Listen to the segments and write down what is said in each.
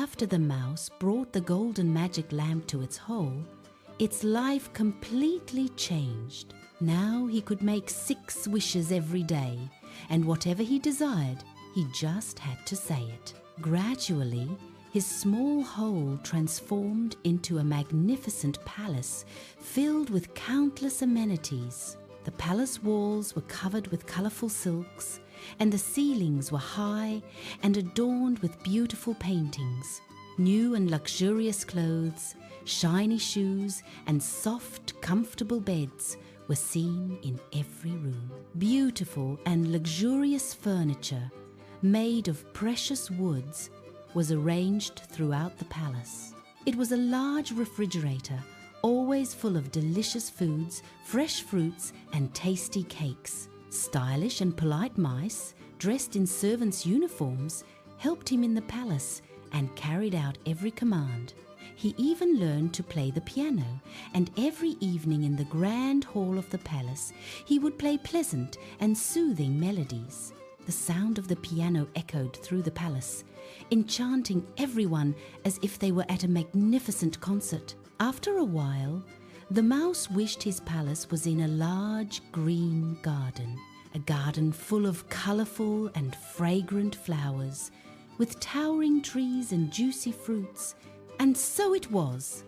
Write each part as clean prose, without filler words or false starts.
after the mouse brought the golden magic lamp to its hole, its life completely changed. Now he could make 6 wishes every day, and whatever he desired, he just had to say it. Gradually, his small hole transformed into a magnificent palace filled with countless amenities. The palace walls were covered with colorful silks, and the ceilings were high and adorned with beautiful paintings. New and luxurious clothes, shiny shoes, and soft, comfortable beds were seen in every room. Beautiful and luxurious furniture, made of precious woods, was arranged throughout the palace. It was a large refrigerator, always full of delicious foods, fresh fruits, and tasty cakes. Stylish and polite mice, dressed in servants' uniforms, helped him in the palace and carried out every command. He even learned to play the piano, and every evening in the grand hall of the palace, he would play pleasant and soothing melodies. The sound of the piano echoed through the palace, enchanting everyone as if they were at a magnificent concert. After a while, the mouse wished his palace was in a large green garden, a garden full of colorful and fragrant flowers, with towering trees and juicy fruits. And so it was.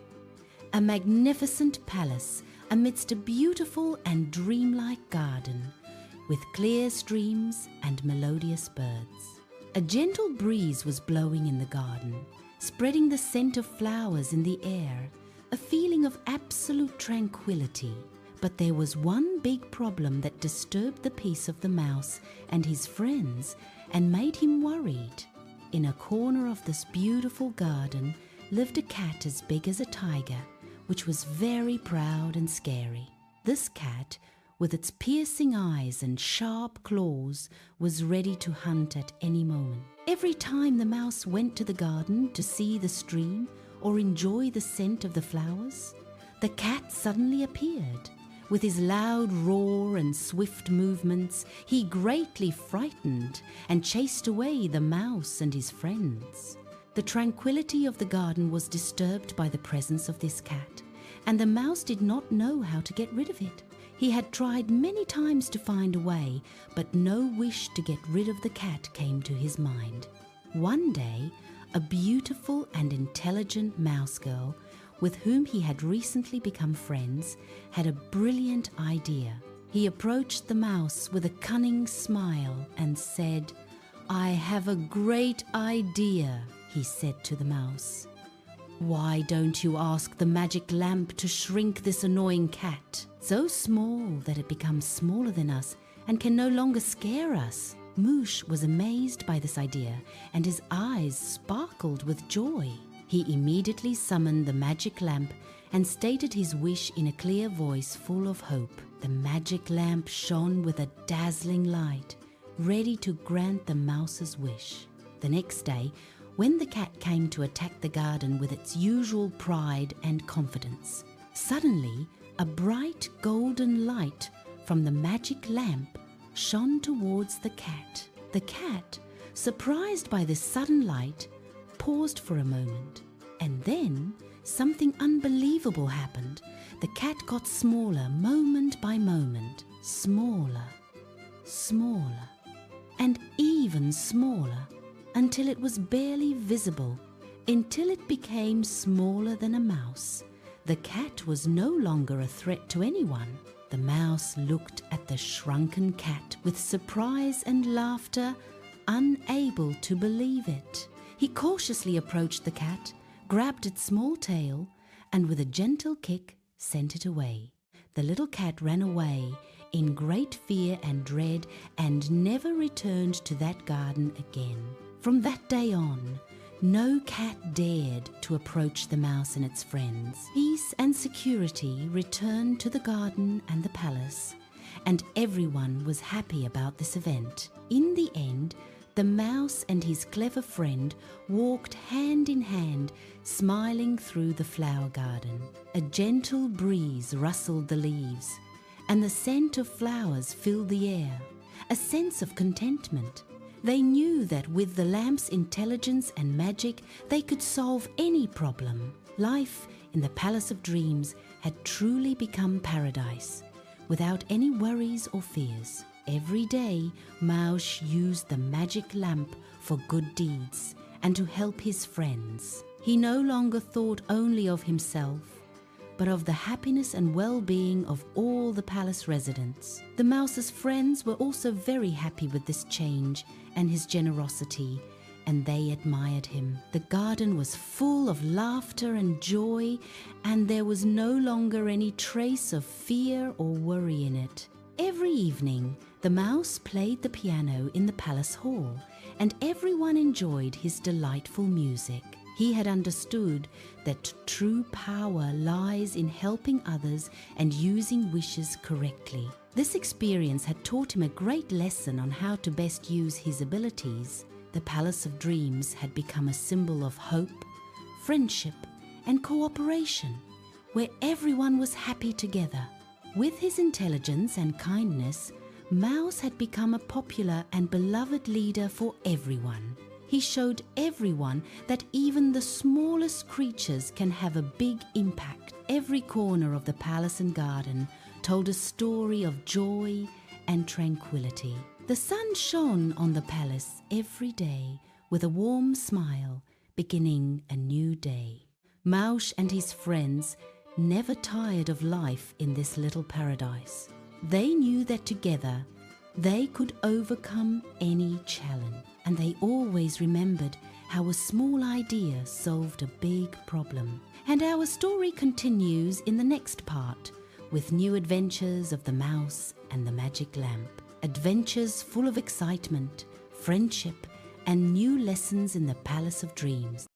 A magnificent palace amidst a beautiful and dreamlike garden, with clear streams and melodious birds. A gentle breeze was blowing in the garden, spreading the scent of flowers in the air, a feeling of absolute tranquility. But there was one big problem that disturbed the peace of the mouse and his friends and made him worried. In a corner of this beautiful garden lived a cat as big as a tiger, which was very proud and scary. This cat, with its piercing eyes and sharp claws, was ready to hunt at any moment. Every time the mouse went to the garden to see the stream or enjoy the scent of the flowers, the cat suddenly appeared. With his loud roar and swift movements, he greatly frightened and chased away the mouse and his friends. The tranquility of the garden was disturbed by the presence of this cat, and the mouse did not know how to get rid of it. He had tried many times to find a way, but no wish to get rid of the cat came to his mind. One day, a beautiful and intelligent mouse girl, with whom he had recently become friends, had a brilliant idea. He approached the mouse with a cunning smile and said, "I have a great idea," he said to the mouse. "Why don't you ask the magic lamp to shrink this annoying cat, so small that it becomes smaller than us and can no longer scare us?" Moosh was amazed by this idea, and his eyes sparkled with joy. He immediately summoned the magic lamp and stated his wish in a clear voice full of hope. The magic lamp shone with a dazzling light, ready to grant the mouse's wish. The next day, when the cat came to attack the garden with its usual pride and confidence, suddenly a bright golden light from the magic lamp shone towards the cat. The cat, surprised by this sudden light, paused for a moment, and then something unbelievable happened. The cat got smaller moment by moment, smaller, smaller, and even smaller, until it was barely visible, until it became smaller than a mouse. The cat was no longer a threat to anyone. The mouse looked at the shrunken cat with surprise and laughter, unable to believe it. He cautiously approached the cat, grabbed its small tail, and with a gentle kick sent it away. The little cat ran away in great fear and dread and never returned to that garden again. From that day on, no cat dared to approach the mouse and its friends. Peace and security returned to the garden and the palace, and everyone was happy about this event. In the end, the mouse and his clever friend walked hand in hand, smiling through the flower garden. A gentle breeze rustled the leaves, and the scent of flowers filled the air. A sense of contentment, They knew that with the lamp's intelligence and magic, they could solve any problem. Life in the Palace of Dreams had truly become paradise, without any worries or fears. Every day, Mausch used the magic lamp for good deeds and to help his friends. He no longer thought only of himself, but of the happiness and well-being of all the palace residents. The mouse's friends were also very happy with this change and his generosity, and they admired him. The garden was full of laughter and joy, and there was no longer any trace of fear or worry in it. Every evening, the mouse played the piano in the palace hall, and everyone enjoyed his delightful music. He had understood that true power lies in helping others and using wishes correctly. This experience had taught him a great lesson on how to best use his abilities. The Palace of Dreams had become a symbol of hope, friendship, and cooperation, where everyone was happy together. With his intelligence and kindness, Mouse had become a popular and beloved leader for everyone. He showed everyone that even the smallest creatures can have a big impact. Every corner of the palace and garden told a story of joy and tranquility. The sun shone on the palace every day with a warm smile, beginning a new day. Mausch and his friends never tired of life in this little paradise. They knew that together they could overcome any challenge, and they always remembered how a small idea solved a big problem. And our story continues in the next part with new adventures of the mouse and the magic lamp. Adventures full of excitement, friendship, and new lessons in the Palace of Dreams.